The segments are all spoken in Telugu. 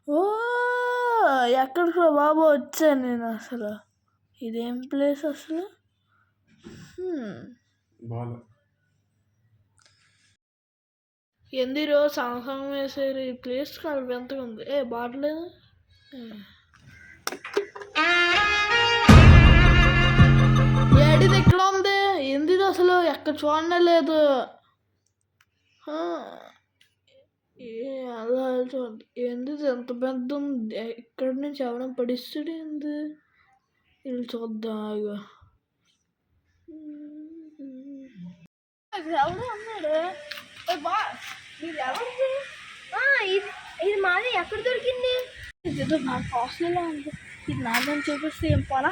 ఓ ఎక్కడికో బాబు వచ్చాను నేను అసలు. ఇదేం ప్లేస్ అసలు? ఎందిరో సంవత్సరం వేసారు ఈ ప్లేస్ కాదు ఎంతగా ఉంది. బాట్లేదు ఏడిది ఎక్కడ ఉంది? ఎందిది అసలు ఎక్కడ చూడనే లేదు. అలా చూడండి ఏంది ఎంత పెద్ద ఉంది. ఇక్కడి నుంచి ఎవరైనా పడిస్తాడు ఏంది? వీళ్ళు చూద్దాం ఆగు. ఎవడో అన్నాడు ఇది మాది ఎక్కడ దొరికింది? ఇదేదో బాగా కాస్ట్లీలా ఉంది. ఇది నాదని చూపిస్తే ఏం పోలా?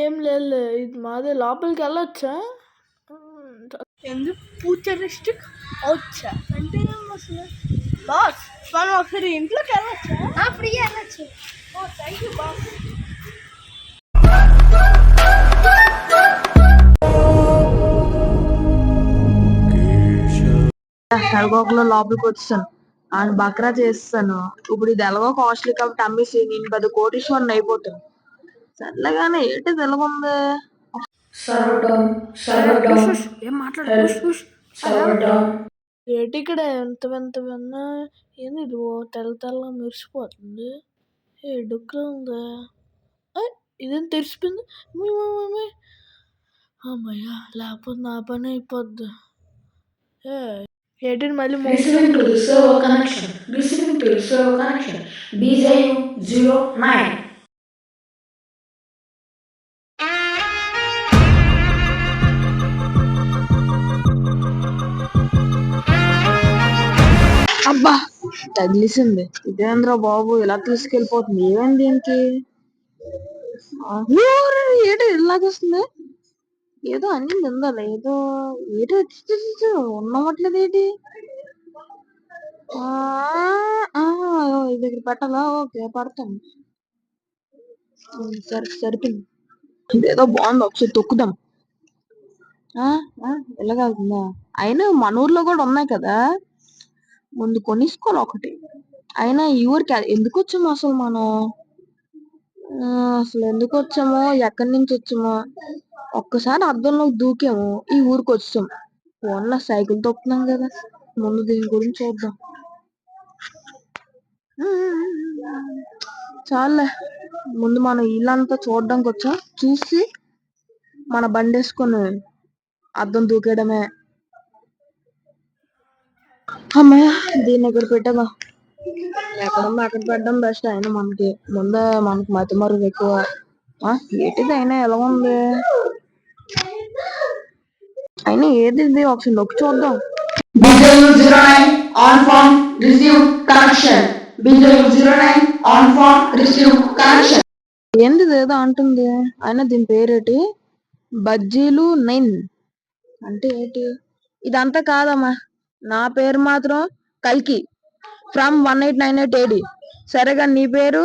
ఏం లేదు, ఇది మాది. లోపలికి వెళ్ళొచ్చా? ఎందుకు ఫ్యూచరిస్టిక్ వచ్చా అంటే అసలు బాస్ మనం ఒకసారి ఇంట్లోకి వెళ్ళొచ్చా? ఫ్రీ వెళ్ళొచ్చు. Thank you boss. ఎలాగోకలో లోపలికి వచ్చాను ఆయన బక్రా చేస్తాను. ఇప్పుడు ఇది ఎలాగో కాస్ట్లీ కాబట్టి అమ్మేసి నేను పెద్ద కోటీశ్వరుని అయిపోతాను. సర్లేగానే ఏంటి తెలగుంది. ఏం మాట్లాడు ఏంటి ఇక్కడ ఎంత వింత విన్నా ఏంది? ఇది తెల్ల తెల్లగా మెరిసిపోతుంది. డొక్కులో ఉందా? ఇదేం తెరిచిపోయింది. అమ్మయ్యా, లేకపోతే నా పని అయిపోద్ది. ఏంటి మళ్ళీ అబ్బా తగిలిసింది. ఇదేంద్రా బాబు ఇలా తీసుకెళ్ళిపోతుంది. ఏమైంది దీనికి? ఏంటి ఇలాగొస్తుంది? ఏదో అన్ని ఉందా ఏదో ఏదో ఉన్నట్లేదు ఏంటి? ఇది దగ్గర పెట్టాలా? ఓకే పడతాను. సరిపోయింది. ఇదేదో బాగుంది, ఒకసారి తొక్కుదాం. ఎలాగవుతుందా? అయినా మన ఊర్లో కూడా ఉన్నాయి కదా, ముందు కొనిసుకోవాలి ఒకటి. అయినా ఈ ఊరికి ఎందుకు వచ్చాము అసలు మనం? అసలు ఎందుకు వచ్చామో, ఎక్కడి నుంచి వచ్చామో ఒక్కసారి అద్దంలోకి దూకాము, ఈ ఊరికి వచ్చాం. ఫోన్లో సైకిల్ తొక్కుతున్నాం కదా, ముందు దీని గురించి చూద్దాం. చాలే, ముందు మనం ఇల్లంతా చూడడానికి వచ్చాం. చూసి మన బండి వేసుకొని అద్దం దూకేయడమే. అమ్మయ్య, దీన్ని ఎక్కడ పెట్టదా? ఎక్కడుందో అక్కడ పెట్టడం బెస్ట్. అయినా మనకి ముందే మనకి మతి మరుగు ఎక్కువ. ఏంటిది అయినా ఎలా ఉంది? అయినా ఏది ఒకసారి నొక్కి చూద్దాం. ఏంది ఏదో అంటుంది. అయినా దీని పేరేటి? బజ్జీలు 9 అంటే ఏంటి? ఇదంతా కాదమ్మా, నా పేరు మాత్రం కల్కి ఫ్రమ్ 1898 AD. సరేగా నీ పేరు?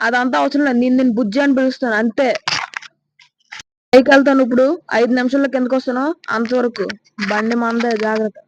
అదంతా అవసరం లేదు, నేను బుజ్జి అని పిలుస్తాను అంతే. పైకి వెళ్తాను ఇప్పుడు, 5 నిమిషాల్లో కిందకు వస్తాను. అంతవరకు బండి మందే, జాగ్రత్త.